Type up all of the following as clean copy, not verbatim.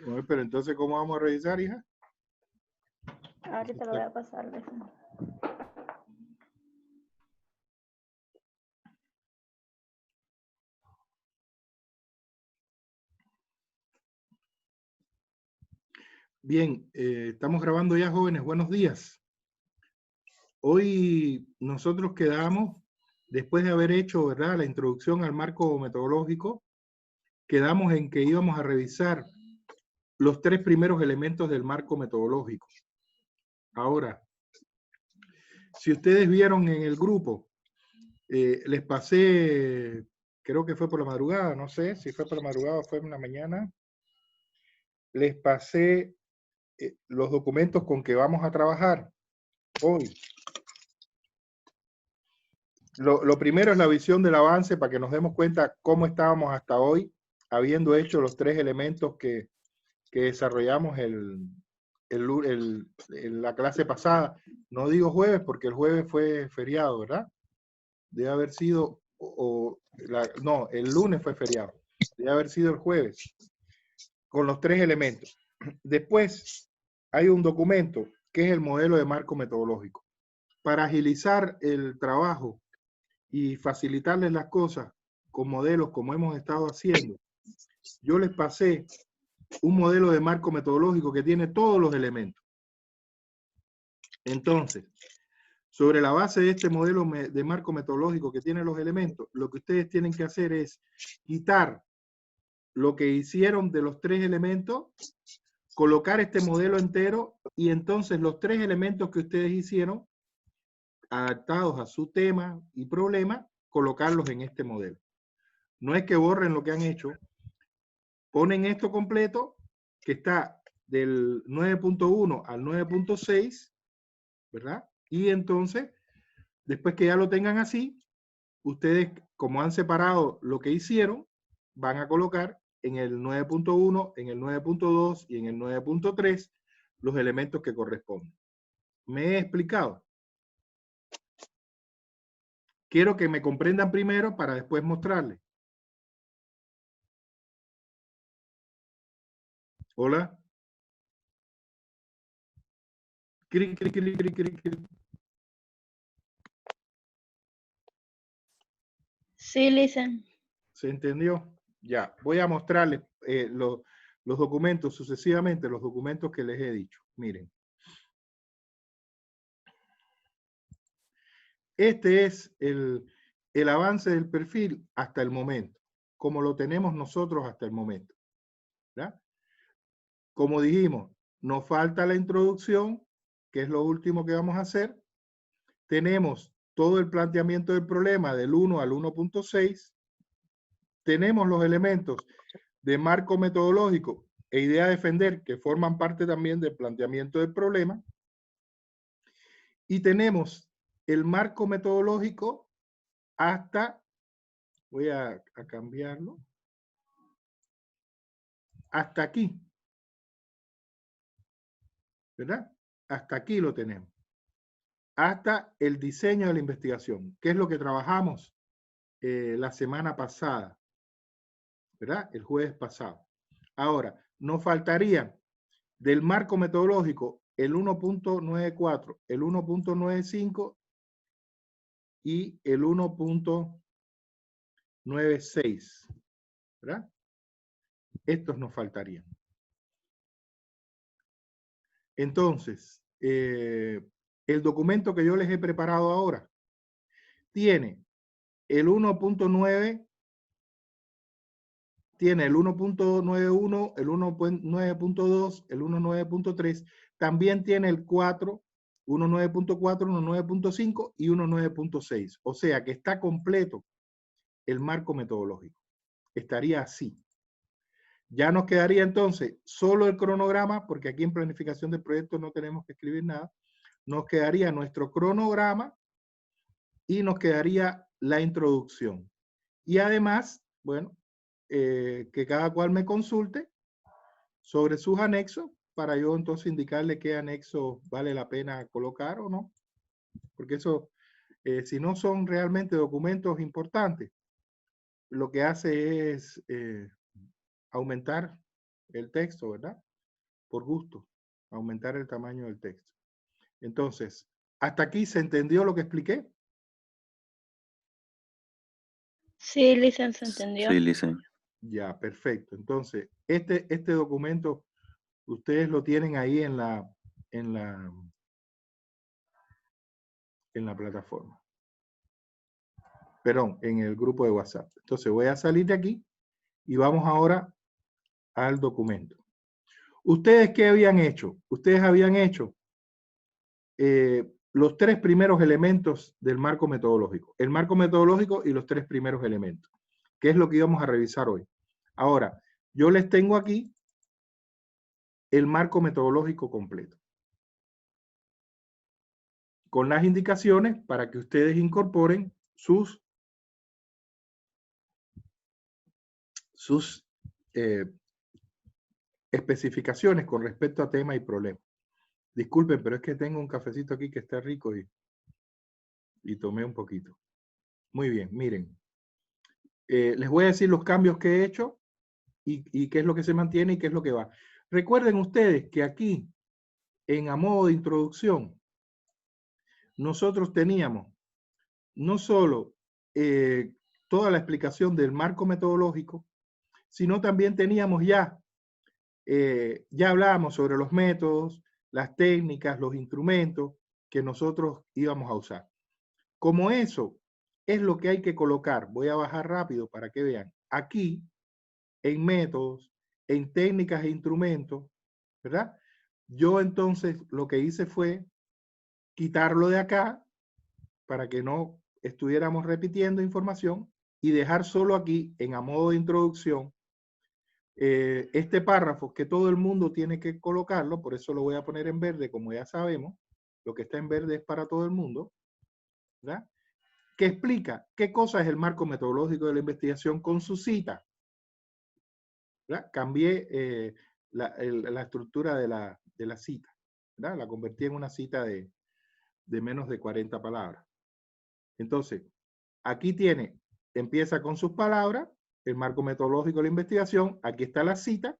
Bueno, pero entonces, ¿cómo vamos a revisar, hija? Ahorita lo voy a pasar. Bien, estamos grabando ya, jóvenes. Buenos días. Hoy nosotros quedamos, después de haber hecho, ¿verdad?, la introducción al marco metodológico, quedamos en que íbamos a revisar los 3 primeros elementos del marco metodológico. Ahora, si ustedes vieron en el grupo, les pasé, creo que fue por la madrugada, no sé si fue por la madrugada o fue en la mañana, les pasé los documentos con que vamos a trabajar hoy. Lo primero es la visión del avance para que nos demos cuenta cómo estábamos hasta hoy, habiendo hecho los 3 elementos que desarrollamos en la clase pasada. No digo jueves porque el jueves fue feriado, ¿verdad? Debe haber sido, no, el lunes fue feriado. Debe haber sido el jueves, con los 3 elementos. Después hay un documento que es el modelo de marco metodológico. Para agilizar el trabajo y facilitarles las cosas con modelos como hemos estado haciendo, yo les pasé un modelo de marco metodológico que tiene todos los elementos. Entonces, sobre la base de este modelo de marco metodológico que tiene los elementos, lo que ustedes tienen que hacer es quitar lo que hicieron de los 3 elementos, colocar este modelo entero y entonces los 3 elementos que ustedes hicieron, adaptados a su tema y problema, colocarlos en este modelo. No es que borren lo que han hecho, ponen esto completo, que está del 9.1 al 9.6, ¿verdad? Y entonces, después que ya lo tengan así, ustedes, como han separado lo que hicieron, van a colocar en el 9.1, en el 9.2 y en el 9.3 los elementos que corresponden. ¿Me he explicado? Quiero que me comprendan primero para después mostrarles. Hola. Cric, cric, cric, cric, cric, cric. Sí, listen. ¿Se entendió? Ya, voy a mostrarles los documentos sucesivamente, los documentos que les he dicho. Miren. Este es el avance del perfil hasta el momento, como lo tenemos nosotros hasta el momento, ¿verdad? Como dijimos, nos falta la introducción, que es lo último que vamos a hacer. Tenemos todo el planteamiento del problema del 1 al 1.6. Tenemos los elementos de marco metodológico e idea de defender, que forman parte también del planteamiento del problema. Y tenemos el marco metodológico hasta, voy a cambiarlo, hasta aquí, ¿verdad? Hasta aquí lo tenemos. Hasta el diseño de la investigación, que es lo que trabajamos la semana pasada, ¿verdad? El jueves pasado. Ahora, nos faltaría del marco metodológico el 1.94, el 1.95 y el 1.96, ¿verdad? Estos nos faltarían. Entonces, el documento que yo les he preparado ahora tiene el 1.9, tiene el 1.91, el 1.9.2, el 1.9.3, también tiene el 4, 1.9.4, 1.9.5 y 1.9.6. O sea que está completo el marco metodológico. Estaría así. Ya nos quedaría entonces solo el cronograma, porque aquí en planificación del proyecto no tenemos que escribir nada. Nos quedaría nuestro cronograma y nos quedaría la introducción. Y además, bueno, que cada cual me consulte sobre sus anexos para yo entonces indicarle qué anexo vale la pena colocar o no. Porque eso, si no son realmente documentos importantes, lo que hace es aumentar el texto, ¿verdad? Por gusto, aumentar el tamaño del texto. Entonces, ¿hasta aquí se entendió lo que expliqué? Sí, Licen, se entendió. Sí, Licen. Ya, perfecto. Entonces, este documento, ustedes lo tienen ahí en la plataforma. Perdón, en el grupo de WhatsApp. Entonces, voy a salir de aquí y vamos ahora al documento. ¿Ustedes qué habían hecho? Ustedes habían hecho los 3 primeros elementos del marco metodológico. El marco metodológico y los 3 primeros elementos, que es lo que íbamos a revisar hoy. Ahora, yo les tengo aquí el marco metodológico completo, con las indicaciones para que ustedes incorporen sus especificaciones con respecto a tema y problema. Disculpen, pero es que tengo un cafecito aquí que está rico y tomé un poquito. Muy bien, miren. Les voy a decir los cambios que he hecho y qué es lo que se mantiene y qué es lo que va. Recuerden ustedes que aquí, a modo de introducción, nosotros teníamos no solo toda la explicación del marco metodológico, sino también teníamos ya hablábamos sobre los métodos, las técnicas, los instrumentos que nosotros íbamos a usar. Como eso es lo que hay que colocar, voy a bajar rápido para que vean. Aquí, en métodos, en técnicas e instrumentos, ¿verdad? Yo entonces lo que hice fue quitarlo de acá para que no estuviéramos repitiendo información y dejar solo aquí, a modo de introducción, este párrafo que todo el mundo tiene que colocarlo, por eso lo voy a poner en verde, como ya sabemos, lo que está en verde es para todo el mundo, ¿verdad? Que explica qué cosa es el marco metodológico de la investigación con su cita. ¿Verdad? Cambié la estructura de la cita, ¿verdad? La convertí en una cita de menos de 40 palabras. Entonces, aquí empieza con sus palabras, el marco metodológico de la investigación, aquí está la cita,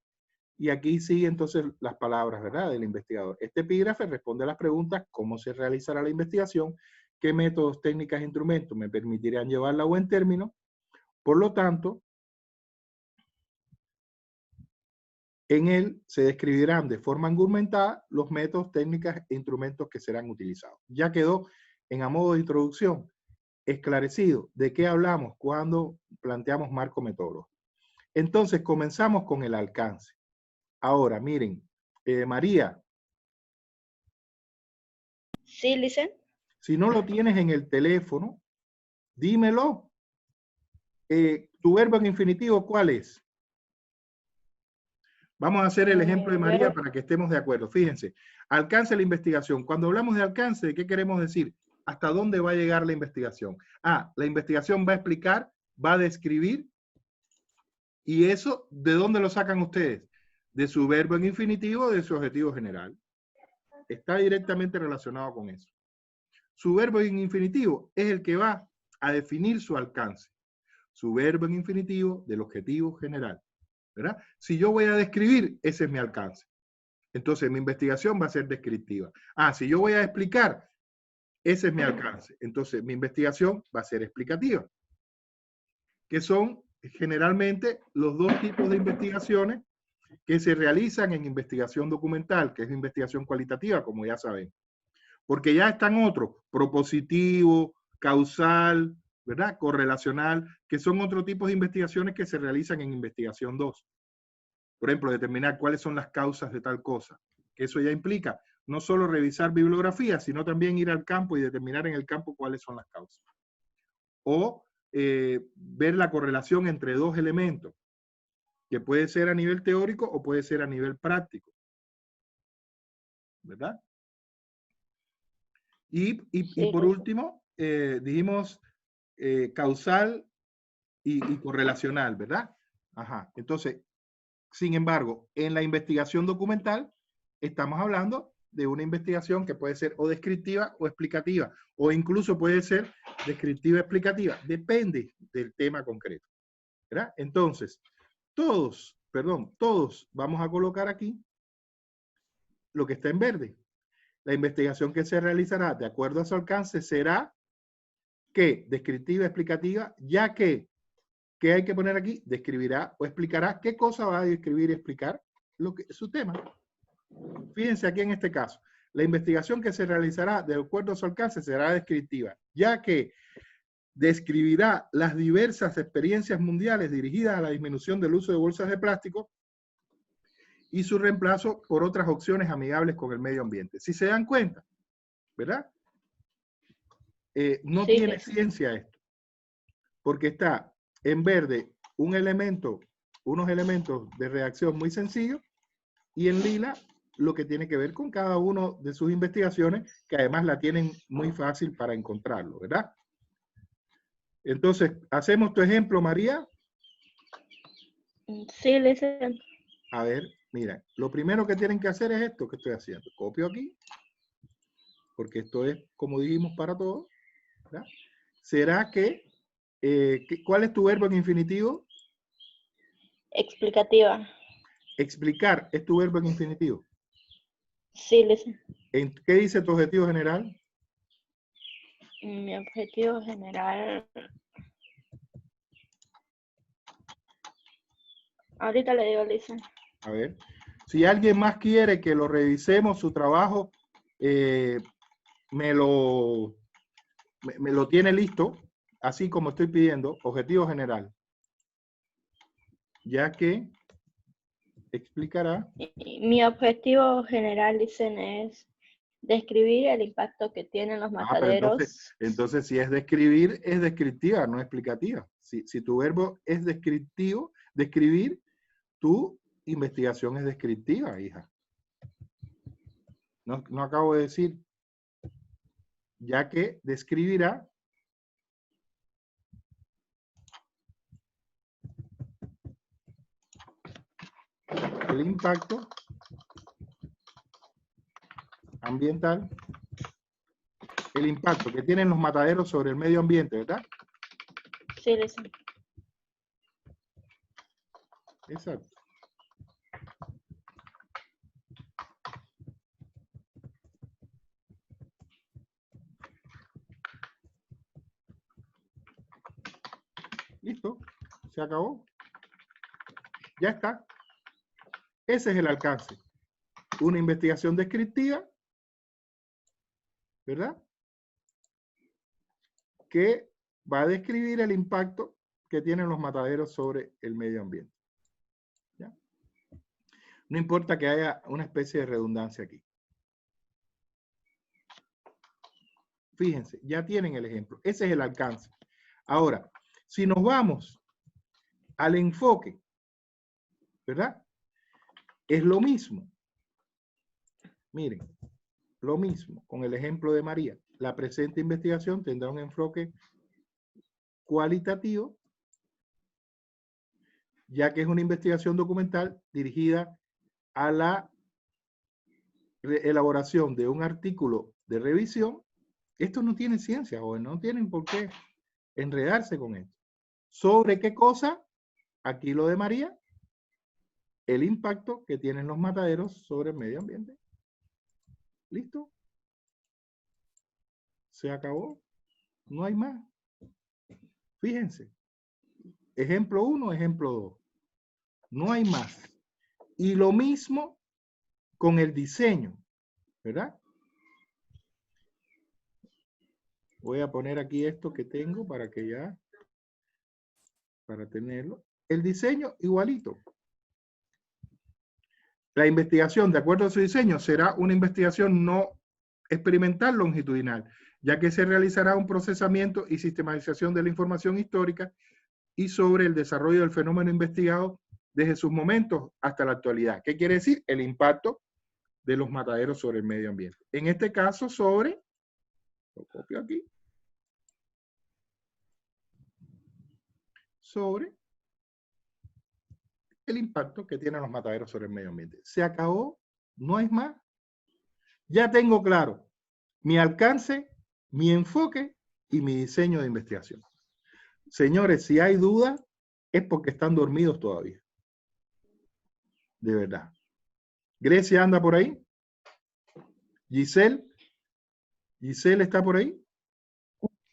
y aquí sigue entonces las palabras, ¿verdad?, del investigador. Este epígrafe responde a las preguntas: ¿cómo se realizará la investigación? ¿Qué métodos, técnicas e instrumentos me permitirían llevarla a buen término? Por lo tanto, en él se describirán de forma argumentada los métodos, técnicas e instrumentos que serán utilizados. Ya quedó a modo de introducción esclarecido de qué hablamos cuando planteamos marco metodológico. Entonces comenzamos con el alcance. Ahora, miren, María. Sí, Licen. Si no lo tienes en el teléfono, dímelo. ¿Tu verbo en infinitivo cuál es? Vamos a hacer el ejemplo de María para que estemos de acuerdo. Fíjense, alcance de la investigación. Cuando hablamos de alcance, ¿de qué queremos decir? ¿Hasta dónde va a llegar la investigación? Ah, la investigación va a explicar, va a describir. ¿Y eso de dónde lo sacan ustedes? De su verbo en infinitivo, de su objetivo general. Está directamente relacionado con eso. Su verbo en infinitivo es el que va a definir su alcance. Su verbo en infinitivo del objetivo general, ¿verdad? Si yo voy a describir, ese es mi alcance. Entonces mi investigación va a ser descriptiva. Ah, si yo voy a explicar, ese es mi alcance. Entonces mi investigación va a ser explicativa. Que son generalmente los dos tipos de investigaciones que se realizan en investigación documental, que es investigación cualitativa, como ya saben. Porque ya están otros, propositivo, causal, ¿verdad? Correlacional, que son otro tipo de investigaciones que se realizan en investigación 2. Por ejemplo, determinar cuáles son las causas de tal cosa. Que eso ya implica no solo revisar bibliografía, sino también ir al campo y determinar en el campo cuáles son las causas. O ver la correlación entre dos elementos, que puede ser a nivel teórico o puede ser a nivel práctico. ¿Verdad? Y por último, dijimos causal y correlacional, ¿verdad? Ajá. Entonces, sin embargo, en la investigación documental estamos hablando de una investigación que puede ser o descriptiva o explicativa, o incluso puede ser descriptiva explicativa. Depende del tema concreto, ¿verdad? Entonces, todos, todos vamos a colocar aquí lo que está en verde. La investigación que se realizará de acuerdo a su alcance será que descriptiva, explicativa, ya que, ¿qué hay que poner aquí? Describirá o explicará qué cosa va a describir y explicar su tema. Fíjense aquí en este caso. La investigación que se realizará de acuerdo a su alcance será descriptiva, ya que describirá las diversas experiencias mundiales dirigidas a la disminución del uso de bolsas de plástico y su reemplazo por otras opciones amigables con el medio ambiente. Si se dan cuenta, ¿verdad? No tiene ciencia esto, porque está en verde unos elementos de reacción muy sencillos, y en lila lo que tiene que ver con cada uno de sus investigaciones, que además la tienen muy fácil para encontrarlo, ¿verdad? Entonces, ¿hacemos tu ejemplo, María? Sí, listen. A ver, mira, lo primero que tienen que hacer es esto que estoy haciendo. Copio aquí, porque esto es, como dijimos, para todos, ¿verdad? ¿Será cuál es tu verbo en infinitivo? Explicativa. Explicar es tu verbo en infinitivo. Sí, listen. ¿Qué dice tu objetivo general? Mi objetivo general. Ahorita le digo, listen. A ver, si alguien más quiere que lo revisemos su trabajo, me lo tiene listo, así como estoy pidiendo, objetivo general. Ya que explicará. Mi objetivo general, dicen, es describir el impacto que tienen los mataderos. Pero entonces si es describir, es descriptiva, no explicativa. Si tu verbo es descriptivo, describir, tu investigación es descriptiva, hija. No acabo de decir, ya que describirá el impacto ambiental, el impacto que tienen los mataderos sobre el medio ambiente, ¿verdad? Sí, listen. Exacto. Listo, se acabó. Ya está. Ese es el alcance. Una investigación descriptiva, ¿verdad? Que va a describir el impacto que tienen los mataderos sobre el medio ambiente. ¿Ya? No importa que haya una especie de redundancia aquí. Fíjense, ya tienen el ejemplo. Ese es el alcance. Ahora, si nos vamos al enfoque, ¿verdad? Es lo mismo. Miren, lo mismo con el ejemplo de María. La presente investigación tendrá un enfoque cualitativo, ya que es una investigación documental dirigida a la elaboración de un artículo de revisión. Esto no tiene ciencia, o no tienen por qué enredarse con esto. ¿Sobre qué cosa? Aquí lo de María, el impacto que tienen los mataderos sobre el medio ambiente. ¿Listo? Se acabó. No hay más. Fíjense. Ejemplo 1, ejemplo 2. No hay más. Y lo mismo con el diseño, ¿verdad? Voy a poner aquí esto que tengo para tenerlo. El diseño igualito. La investigación, de acuerdo a su diseño, será una investigación no experimental longitudinal, ya que se realizará un procesamiento y sistematización de la información histórica y sobre el desarrollo del fenómeno investigado desde sus momentos hasta la actualidad. ¿Qué quiere decir? El impacto de los mataderos sobre el medio ambiente. En este caso, lo copio aquí, sobre el impacto que tienen los mataderos sobre el medio ambiente. Se acabó, no hay más. Ya tengo claro mi alcance, mi enfoque y mi diseño de investigación. Señores, si hay duda, es porque están dormidos todavía. de verdad. Grecia anda por ahí. Giselle. Giselle está por ahí.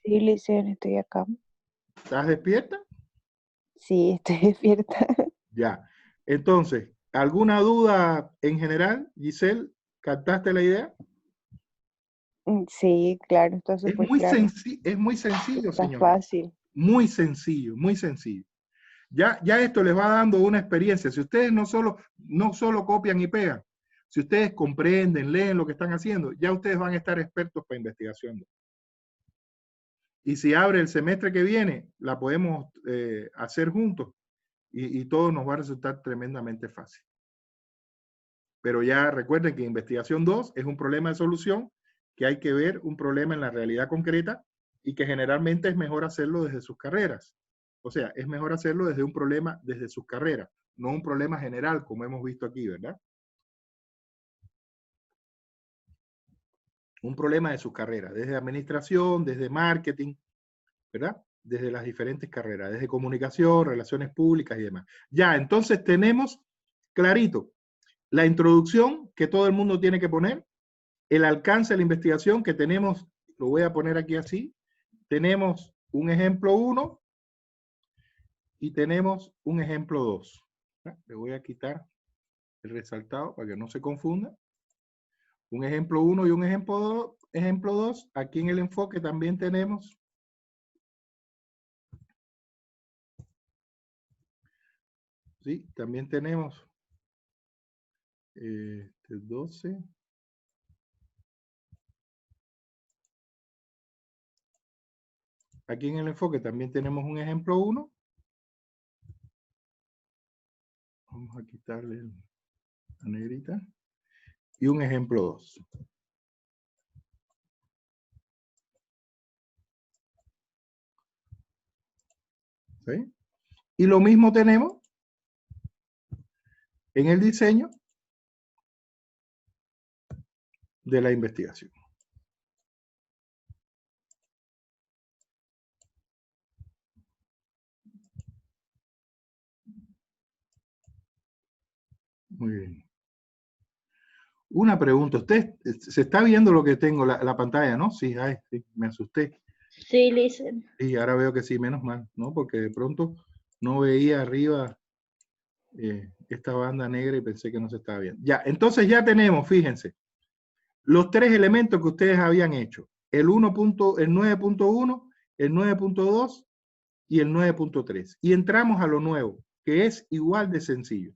Sí, Licen, estoy acá. ¿Estás despierta? Sí, estoy despierta. Ya. Entonces, ¿alguna duda en general, Giselle? ¿Captaste la idea? Sí, claro, está Es súper muy claro. es muy sencillo, Está señores. fácil. Muy sencillo, muy sencillo. Ya esto les va dando una experiencia. Si ustedes no solo copian y pegan, si ustedes comprenden, leen lo que están haciendo, ya ustedes van a estar expertos para investigación. Y si abre el semestre que viene, la podemos hacer juntos y todo nos va a resultar tremendamente fácil. Pero ya recuerden que investigación 2 es un problema de solución, que hay que ver un problema en la realidad concreta y que generalmente es mejor hacerlo desde sus carreras. O sea, es mejor hacerlo desde un problema desde sus carreras, no un problema general como hemos visto aquí, ¿verdad? Un problema de sus carreras, desde administración, desde marketing, ¿verdad? Desde las diferentes carreras, desde comunicación, relaciones públicas y demás. Ya, entonces tenemos clarito la introducción que todo el mundo tiene que poner, el alcance de la investigación que tenemos, lo voy a poner aquí así, tenemos un ejemplo 1 y tenemos un ejemplo 2. Le voy a quitar el resaltado para que no se confunda. Un ejemplo 1 y un ejemplo 2. Aquí en el enfoque también tenemos ¿sí? También tenemos 12. Aquí en el enfoque también tenemos un ejemplo 1. Vamos a quitarle la negrita. Y un ejemplo 2. ¿Sí? Y lo mismo tenemos en el diseño de la investigación. Muy bien. Una pregunta, ¿usted se está viendo lo que tengo, la pantalla, no? Sí, ay, sí, me asusté. Sí, Licen. Y ahora veo que sí, menos mal, ¿no? Porque de pronto no veía arriba esta banda negra y pensé que no se estaba viendo. Ya, entonces ya tenemos, fíjense, los tres elementos que ustedes habían hecho. El 9.1, el 9.2 y el 9.3. Y entramos a lo nuevo, que es igual de sencillo.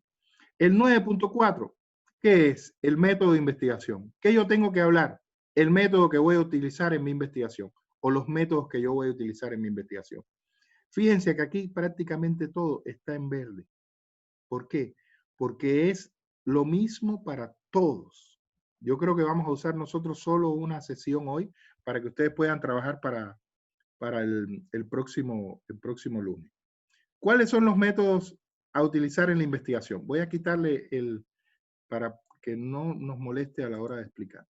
El 9.4, ¿qué es? El método de investigación. ¿Qué yo tengo que hablar? El método que voy a utilizar en mi investigación o los métodos que yo voy a utilizar en mi investigación. Fíjense que aquí prácticamente todo está en verde. ¿Por qué? Porque es lo mismo para todos. Yo creo que vamos a usar nosotros solo una sesión hoy para que ustedes puedan trabajar para el próximo lunes. ¿Cuáles son los métodos a utilizar en la investigación? Voy a quitarle para que no nos moleste a la hora de explicar.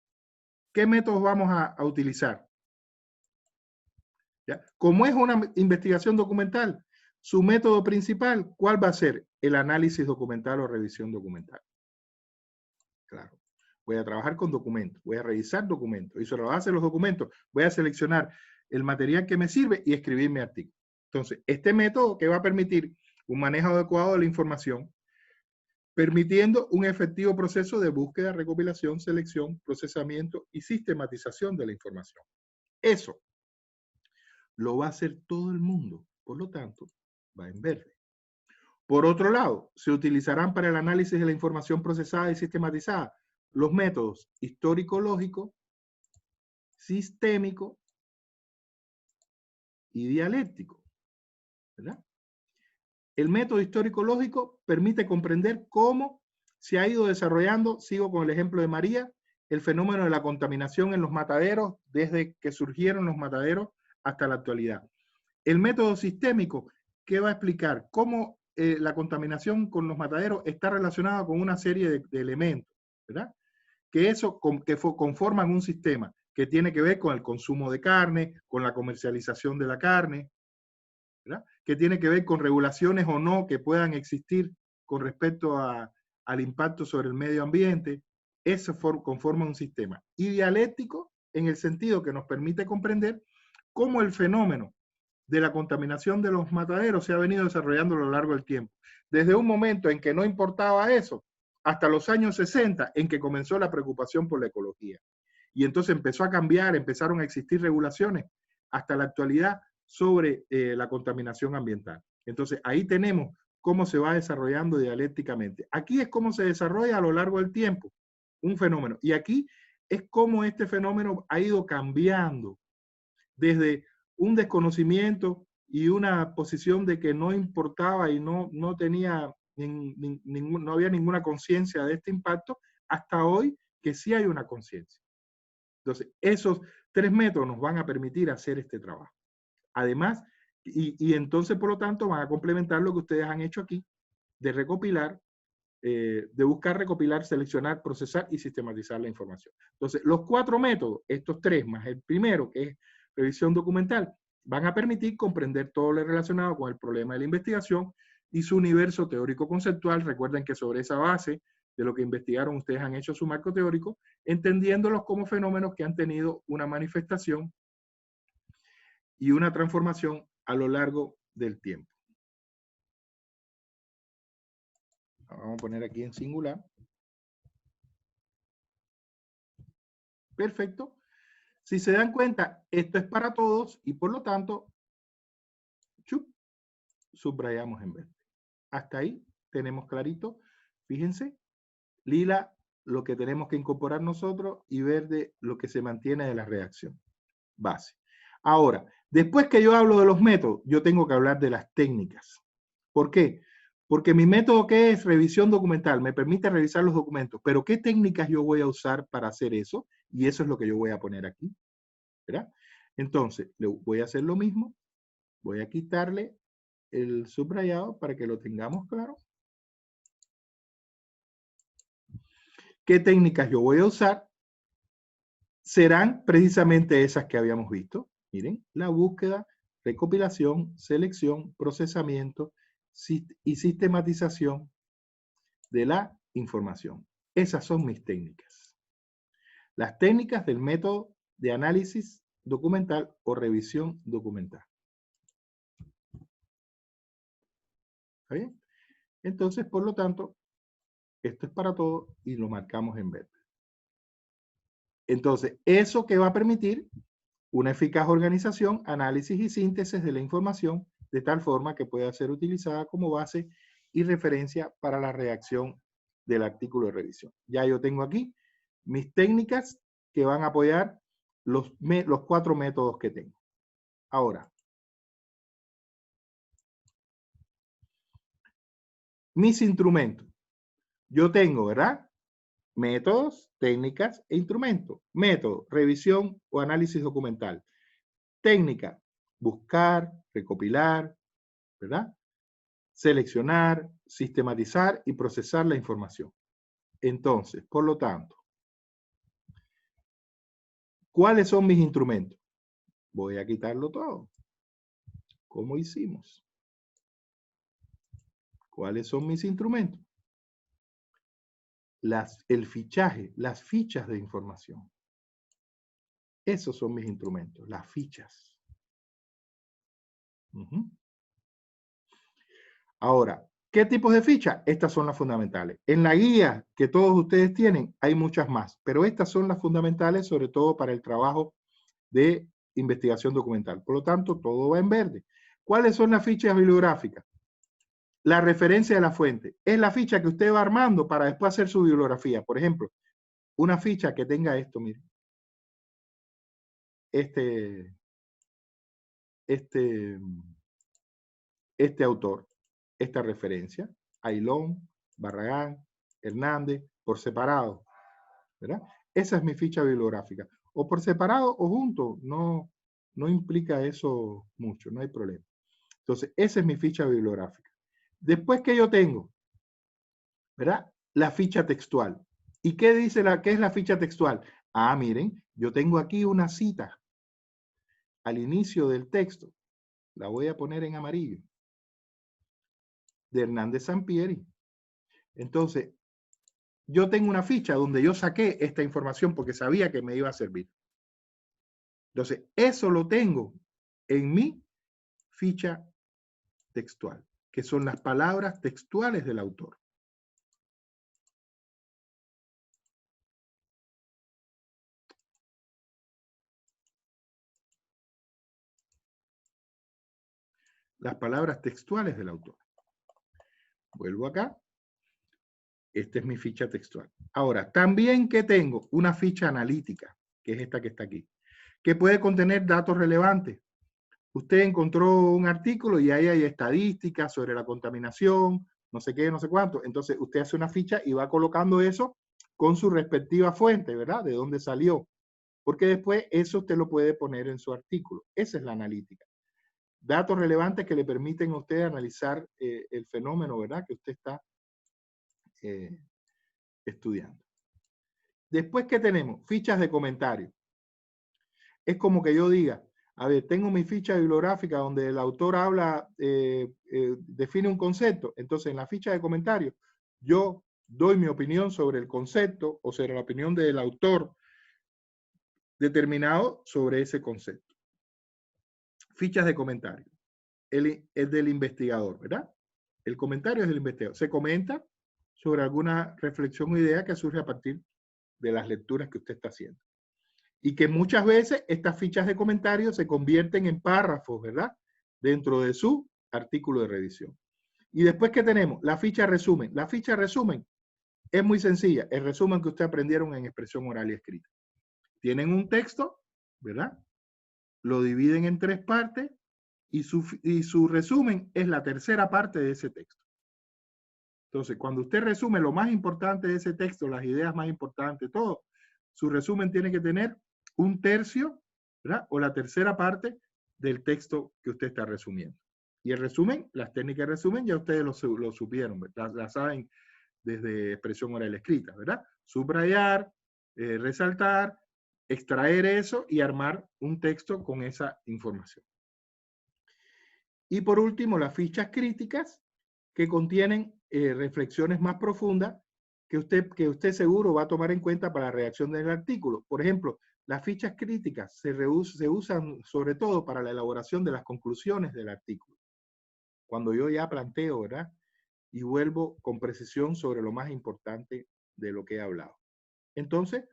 ¿Qué métodos vamos a utilizar? ¿Ya? Como es una investigación documental, su método principal, ¿cuál va a ser? El análisis documental o revisión documental. Claro. Voy a trabajar con documentos, voy a revisar documentos y sobre la base de los documentos voy a seleccionar el material que me sirve y escribir mi artículo. Entonces, este método que va a permitir un manejo adecuado de la información, permitiendo un efectivo proceso de búsqueda, recopilación, selección, procesamiento y sistematización de la información. Eso lo va a hacer todo el mundo, por lo tanto, va en verde. Por otro lado, se utilizarán para el análisis de la información procesada y sistematizada los métodos histórico-lógico, sistémico y dialéctico, ¿verdad? El método histórico-lógico permite comprender cómo se ha ido desarrollando, sigo con el ejemplo de María, el fenómeno de la contaminación en los mataderos desde que surgieron los mataderos hasta la actualidad. El método sistémico, que va a explicar cómo la contaminación con los mataderos está relacionada con una serie de elementos, ¿verdad? Que eso conforman un sistema que tiene que ver con el consumo de carne, con la comercialización de la carne, ¿verdad? Que tiene que ver con regulaciones o no que puedan existir con respecto a al impacto sobre el medio ambiente. Eso conforma un sistema. Y dialéctico en el sentido que nos permite comprender cómo el fenómeno de la contaminación de los mataderos se ha venido desarrollando a lo largo del tiempo. Desde un momento en que no importaba eso, hasta los años 60, en que comenzó la preocupación por la ecología. Y entonces empezó a cambiar, empezaron a existir regulaciones hasta la actualidad sobre la contaminación ambiental. Entonces ahí tenemos cómo se va desarrollando dialécticamente. Aquí es cómo se desarrolla a lo largo del tiempo un fenómeno. Y aquí es cómo este fenómeno ha ido cambiando desde un desconocimiento y una posición de que no importaba y no tenía no había ninguna conciencia de este impacto, hasta hoy que sí hay una conciencia. Entonces, esos 3 métodos nos van a permitir hacer este trabajo. Además, y entonces, por lo tanto, van a complementar lo que ustedes han hecho aquí, de recopilar, de buscar, recopilar, seleccionar, procesar y sistematizar la información. Entonces, los 4 métodos, estos 3 más el primero, que es revisión documental, van a permitir comprender todo lo relacionado con el problema de la investigación y su universo teórico-conceptual. Recuerden que sobre esa base de lo que investigaron, ustedes han hecho su marco teórico, entendiéndolos como fenómenos que han tenido una manifestación y una transformación a lo largo del tiempo. Vamos a poner aquí en singular. Perfecto. Si se dan cuenta, esto es para todos y por lo tanto, subrayamos en verde. Hasta ahí tenemos clarito. Fíjense, lila lo que tenemos que incorporar nosotros y verde lo que se mantiene de la reacción base. Ahora, después que yo hablo de los métodos, yo tengo que hablar de las técnicas. ¿Por qué? Porque mi método, que es revisión documental, me permite revisar los documentos, pero ¿qué técnicas yo voy a usar para hacer eso? Y eso es lo que yo voy a poner aquí, ¿verdad? Entonces, voy a hacer lo mismo, voy a quitarle el subrayado para que lo tengamos claro. ¿Qué técnicas yo voy a usar? Serán precisamente esas que habíamos visto. Miren, la búsqueda, recopilación, selección, procesamiento y sistematización de la información. Esas son mis técnicas. Las técnicas del método de análisis documental o revisión documental. ¿Está bien? Entonces, por lo tanto, esto es para todo y lo marcamos en verde. Entonces, eso que va a permitir una eficaz organización, análisis y síntesis de la información de tal forma que pueda ser utilizada como base y referencia para la redacción del artículo de revisión. Ya yo tengo aquí mis técnicas que van a apoyar los 4 métodos que tengo. Ahora, mis instrumentos. Yo tengo, ¿verdad? Métodos, técnicas e instrumentos. Método, revisión o análisis documental. Técnica, buscar, recopilar, ¿verdad? Seleccionar, sistematizar y procesar la información. Entonces, por lo tanto, ¿cuáles son mis instrumentos? Voy a quitarlo todo. ¿Cómo hicimos? ¿Cuáles son mis instrumentos? El fichaje, las fichas de información. Esos son mis instrumentos, las fichas. Ahora, ¿qué tipos de fichas? Estas son las fundamentales. En la guía que todos ustedes tienen hay muchas más, pero estas son las fundamentales, sobre todo para el trabajo de investigación documental. Por lo tanto, todo va en verde. ¿Cuáles son las fichas bibliográficas? La referencia de la fuente. Es la ficha que usted va armando para después hacer su bibliografía. Por ejemplo, una ficha que tenga esto, miren. Este autor, esta referencia, Ailón, Barragán, Hernández, por separado, ¿verdad? Esa es mi ficha bibliográfica. O por separado o junto, no implica eso mucho, no hay problema. Entonces, esa es mi ficha bibliográfica. Después que yo tengo, ¿verdad? La ficha textual. ¿Y qué dice qué es la ficha textual? Ah, miren, yo tengo aquí una cita al inicio del texto. La voy a poner en amarillo. De Hernández Sampieri. Entonces, yo tengo una ficha donde yo saqué esta información porque sabía que me iba a servir. Entonces, eso lo tengo en mi ficha textual, que son las palabras textuales del autor. Las palabras textuales del autor. Vuelvo acá. Esta es mi ficha textual. Ahora, también que tengo una ficha analítica, que es esta que está aquí, que puede contener datos relevantes. Usted encontró un artículo y ahí hay estadísticas sobre la contaminación, no sé qué, no sé cuánto. Entonces, usted hace una ficha y va colocando eso con su respectiva fuente, ¿verdad? De dónde salió. Porque después eso usted lo puede poner en su artículo. Esa es la analítica. Datos relevantes que le permiten a usted analizar el fenómeno, ¿verdad? Que usted está estudiando. Después, ¿qué tenemos? Fichas de comentarios. Es como que yo diga, a ver, tengo mi ficha bibliográfica donde el autor habla, define un concepto. Entonces, en la ficha de comentarios, yo doy mi opinión sobre el concepto o sobre la opinión del autor determinado sobre ese concepto. Fichas de comentarios. Es del investigador, ¿verdad? El comentario es del investigador. Se comenta sobre alguna reflexión o idea que surge a partir de las lecturas que usted está haciendo. Y que muchas veces estas fichas de comentarios se convierten en párrafos, ¿verdad? Dentro de su artículo de revisión. Y después, ¿qué tenemos? La ficha resumen. La ficha resumen es muy sencilla. El resumen que ustedes aprendieron en expresión oral y escrita. Tienen un texto, ¿verdad? Lo dividen en 3 partes y su resumen es la tercera parte de ese texto. Entonces, cuando usted resume lo más importante de ese texto, las ideas más importantes, todo, su resumen tiene que tener 1/3, ¿verdad? O la tercera parte del texto que usted está resumiendo. Y el resumen, las técnicas de resumen, ya ustedes lo supieron, las saben desde expresión oral escrita, ¿verdad? Subrayar, resaltar, extraer eso y armar un texto con esa información. Y por último, las fichas críticas que contienen reflexiones más profundas que usted seguro va a tomar en cuenta para la redacción del artículo. Por ejemplo, las fichas críticas se usan sobre todo para la elaboración de las conclusiones del artículo. Cuando yo ya planteo, ¿verdad? Y vuelvo con precisión sobre lo más importante de lo que he hablado. Entonces,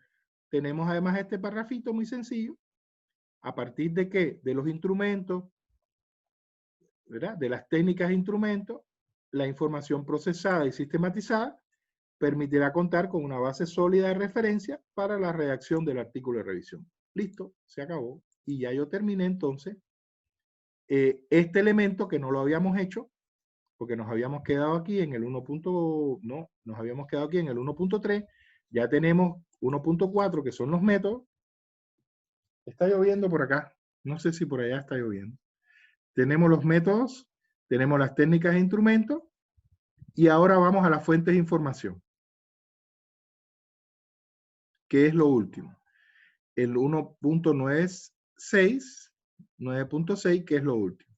tenemos además este parrafito muy sencillo. ¿A partir de qué? De los instrumentos, ¿verdad? De las técnicas e instrumentos, la información procesada y sistematizada permitirá contar con una base sólida de referencia para la redacción del artículo de revisión. Listo, se acabó. Y ya yo terminé entonces este elemento que no lo habíamos hecho, porque nos habíamos quedado aquí en el 1.3, ya tenemos 1.4 que son los métodos. Está lloviendo por acá, no sé si por allá está lloviendo. Tenemos los métodos, tenemos las técnicas e instrumentos, y ahora vamos a las fuentes de información, que es lo último. El 9.6, que es lo último.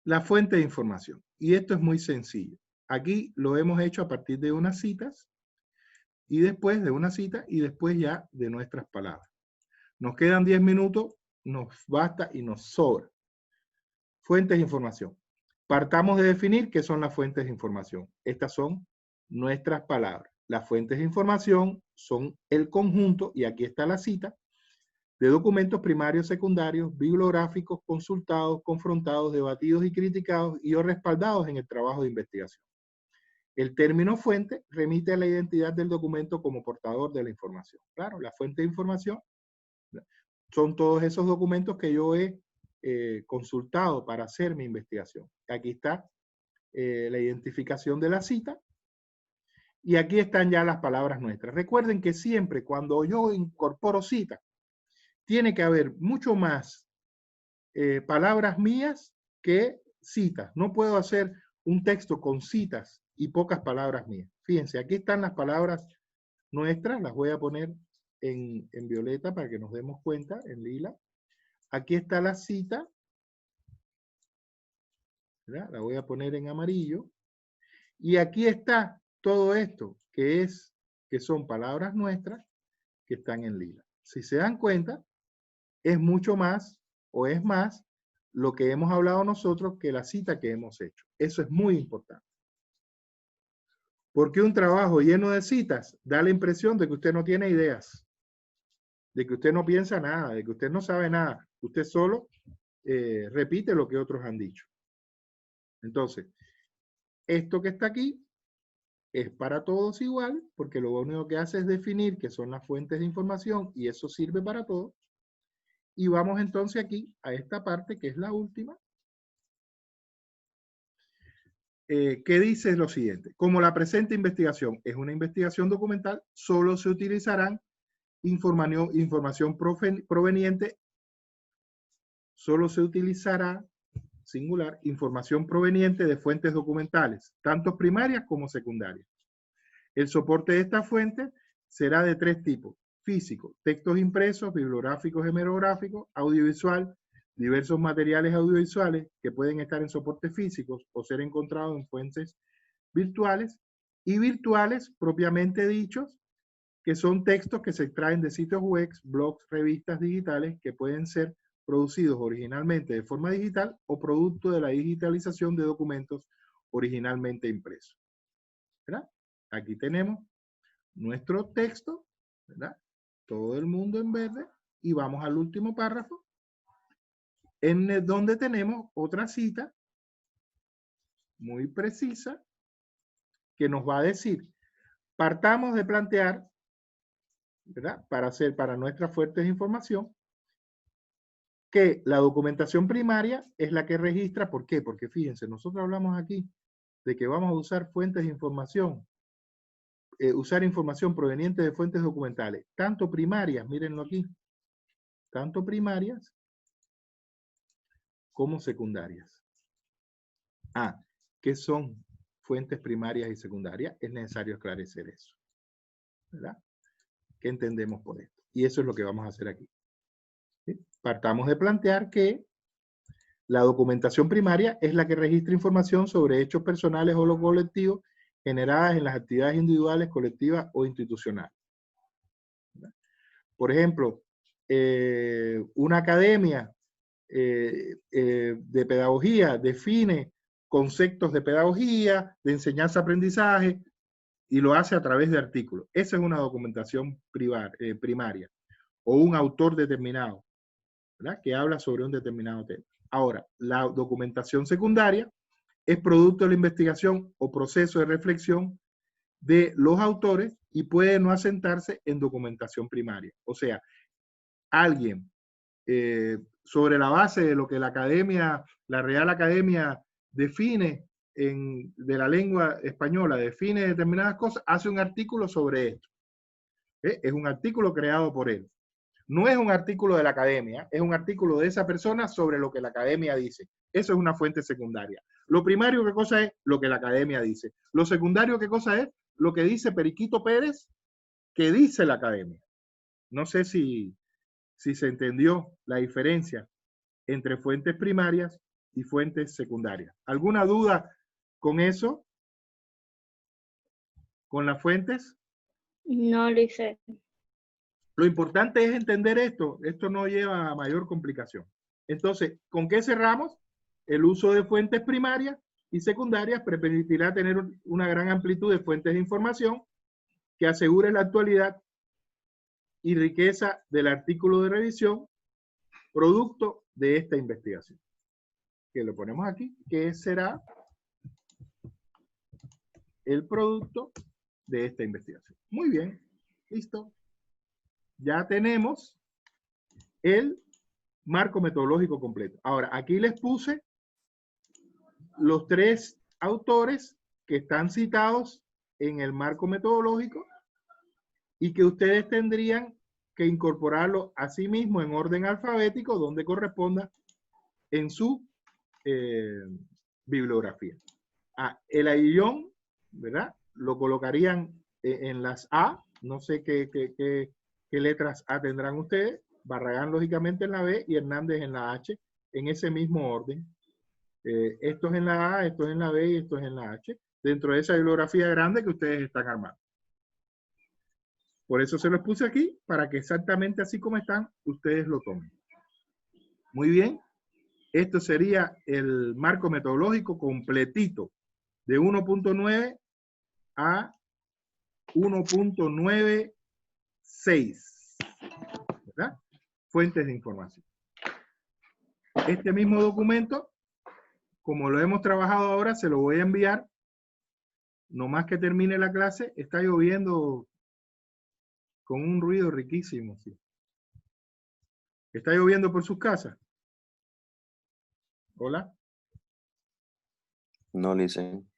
La fuente de información. Y esto es muy sencillo. Aquí lo hemos hecho a partir de unas citas, y después de una cita, y después ya de nuestras palabras. Nos quedan 10 minutos, nos basta y nos sobra. Fuentes de información. Partamos de definir qué son las fuentes de información. Estas son nuestras palabras. Las fuentes de información son el conjunto, y aquí está la cita, de documentos primarios, secundarios, bibliográficos, consultados, confrontados, debatidos y criticados y o respaldados en el trabajo de investigación. El término fuente remite a la identidad del documento como portador de la información. Claro, la fuente de información son todos esos documentos que yo he consultado para hacer mi investigación. Aquí está la identificación de la cita, y aquí están ya las palabras nuestras. Recuerden que siempre cuando yo incorporo cita, tiene que haber mucho más palabras mías que citas. No puedo hacer un texto con citas y pocas palabras mías. Fíjense, aquí están las palabras nuestras, las voy a poner en violeta para que nos demos cuenta, en lila. Aquí está la cita, ¿verdad? La voy a poner en amarillo. Y aquí está todo esto, que es que son palabras nuestras que están en lila. Si se dan cuenta, es mucho más o es más lo que hemos hablado nosotros que la cita que hemos hecho. Eso es muy importante. Porque un trabajo lleno de citas da la impresión de que usted no tiene ideas, de que usted no piensa nada, de que usted no sabe nada. Usted solo repite lo que otros han dicho. Entonces, esto que está aquí es para todos igual, porque lo único que hace es definir qué son las fuentes de información y eso sirve para todos. Y vamos entonces aquí a esta parte que es la última, que dice lo siguiente: como la presente investigación es una investigación documental, solo se utilizarán información proveniente, solo se utilizará, singular, información proveniente de fuentes documentales, tanto primarias como secundarias. El soporte de esta fuente será de tres tipos: físico, textos impresos, bibliográficos, hemerográficos, audiovisual, diversos materiales audiovisuales que pueden estar en soportes físicos o ser encontrados en fuentes virtuales, y virtuales propiamente dichos, que son textos que se extraen de sitios web, blogs, revistas digitales que pueden ser producidos originalmente de forma digital o producto de la digitalización de documentos originalmente impresos. ¿Verdad? Aquí tenemos nuestro texto, ¿verdad? Todo el mundo en verde, y vamos al último párrafo, en donde tenemos otra cita muy precisa que nos va a decir: partamos de plantear, ¿verdad?, para nuestras fuentes de información, que la documentación primaria es la que registra. ¿Por qué? Porque fíjense, nosotros hablamos aquí de que vamos a usar fuentes de información, usar información proveniente de fuentes documentales, tanto primarias, mírenlo aquí, tanto primarias como secundarias. ¿Qué son fuentes primarias y secundarias? Es necesario esclarecer eso, ¿verdad? ¿Qué entendemos por esto? Y eso es lo que vamos a hacer aquí. ¿Sí? Partamos de plantear que la documentación primaria es la que registra información sobre hechos personales o los colectivos generadas en las actividades individuales, colectivas o institucionales. ¿Verdad? Por ejemplo, una academia de pedagogía define conceptos de pedagogía, de enseñanza-aprendizaje, y lo hace a través de artículos. Esa es una documentación primaria, o un autor determinado, ¿verdad?, que habla sobre un determinado tema. Ahora, la documentación secundaria es producto de la investigación o proceso de reflexión de los autores y puede no asentarse en documentación primaria. O sea, alguien sobre la base de lo que la academia, la Real Academia define de la lengua española, define determinadas cosas, hace un artículo sobre esto. Es un artículo creado por él. No es un artículo de la academia, es un artículo de esa persona sobre lo que la academia dice. Eso es una fuente secundaria. Lo primario, ¿qué cosa es? Lo que la academia dice. Lo secundario, ¿qué cosa es? Lo que dice Periquito Pérez, que dice la academia. No sé si se entendió la diferencia entre fuentes primarias y fuentes secundarias. ¿Alguna duda con eso? ¿Con las fuentes? No, Lice. Lo importante es entender esto. Esto no lleva a mayor complicación. Entonces, ¿con qué cerramos? El uso de fuentes primarias y secundarias permitirá tener una gran amplitud de fuentes de información que asegure la actualidad y riqueza del artículo de revisión, producto de esta investigación. Que lo ponemos aquí, que será el producto de esta investigación. Muy bien, listo. Ya tenemos el marco metodológico completo. Ahora, aquí les puse los tres autores que están citados en el marco metodológico y que ustedes tendrían que incorporarlo a sí mismo en orden alfabético donde corresponda en su bibliografía. El aguillón, ¿verdad?, lo colocarían en las A, no sé qué letras A tendrán ustedes, Barragán lógicamente en la B y Hernández en la H, en ese mismo orden. Esto es en la A, esto es en la B y esto es en la H, dentro de esa bibliografía grande que ustedes están armando. Por eso se los puse aquí, para que exactamente así como están, ustedes lo tomen. Muy bien. Esto sería el marco metodológico completito, de 1.9 a 1.96, ¿verdad? Fuentes de información. Este mismo documento, como lo hemos trabajado ahora, se lo voy a enviar. No más que termine la clase, está lloviendo con un ruido riquísimo. ¿Sí? ¿Está lloviendo por sus casas? ¿Hola? No, listen.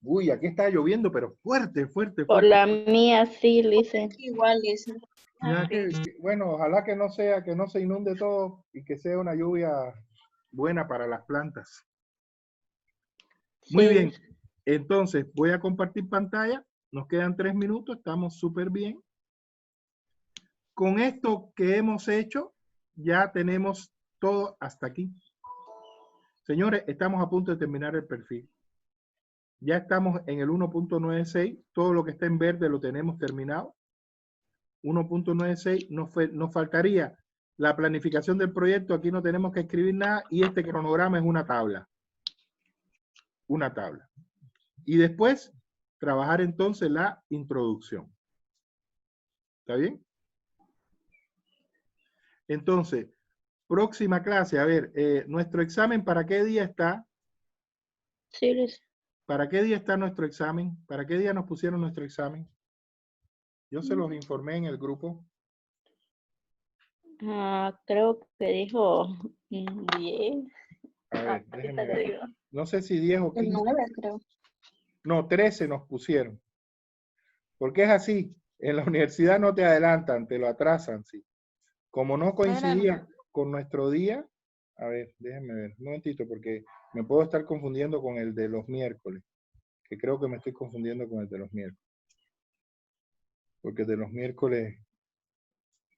Uy, aquí está lloviendo, pero fuerte, fuerte, Por fuerte. la mía sí, Licen. Igual dice. Ya bueno, ojalá que no sea, que no se inunde todo y que sea una lluvia buena para las plantas. Muy Sí, bien, entonces voy a compartir pantalla. Nos quedan 3 minutos, estamos súper bien. Con esto que hemos hecho, ya tenemos todo hasta aquí. Señores, estamos a punto de terminar el perfil. Ya estamos en el 1.96, todo lo que está en verde lo tenemos terminado. 1.96, nos faltaría la planificación del proyecto, aquí no tenemos que escribir nada, y este cronograma es una tabla. Una tabla. Y después, trabajar entonces la introducción. ¿Está bien? Entonces, próxima clase, a ver, nuestro examen, ¿para qué día está? sí, Licen. ¿Para qué día está nuestro examen? ¿Para qué día nos pusieron nuestro examen? Yo se los informé en el grupo. Creo que dijo 10. A ver, Ahorita déjenme le ver. digo. No sé si 10 o El 15. 9, creo. No, 13 nos pusieron. Porque es así. En la universidad no te adelantan, te lo atrasan, sí. Como no coincidía con nuestro día, a ver, déjenme ver, un momentito, porque me puedo estar confundiendo con el de los miércoles. Que creo que me estoy confundiendo con el de los miércoles. Porque el de los miércoles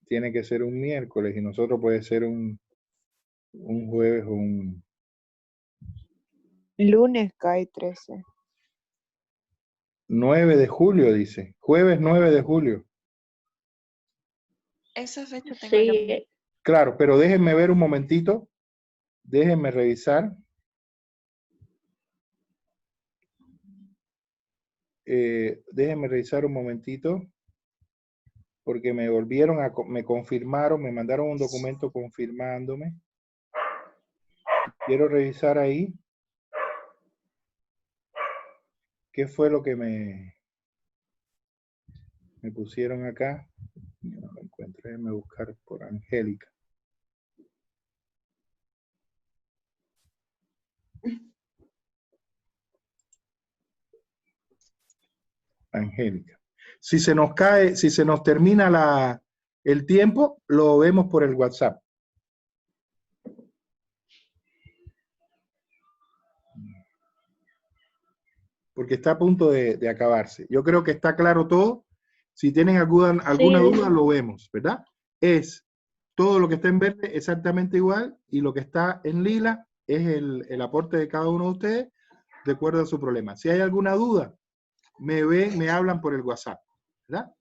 tiene que ser un miércoles y nosotros puede ser un jueves o un... Lunes cae 13. 9 de julio, dice. Jueves 9 de julio. Esa fecha tengo yo. Sí, Claro, pero déjenme ver un momentito. Déjenme revisar. Déjenme revisar un momentito. Porque me volvieron a... Me confirmaron, me mandaron un documento confirmándome. Quiero revisar ahí. ¿Qué fue lo que me pusieron acá? No lo encuentro. Déjenme buscar por Angélica. Angélica. Si se nos cae, si se nos termina el tiempo, lo vemos por el WhatsApp. Porque está a punto de acabarse. Yo creo que está claro todo. Si tienen alguna duda, lo vemos, ¿verdad? Es todo lo que está en verde exactamente igual y lo que está en lila es el aporte de cada uno de ustedes de acuerdo a su problema. Si hay alguna duda, me hablan por el WhatsApp, ¿verdad?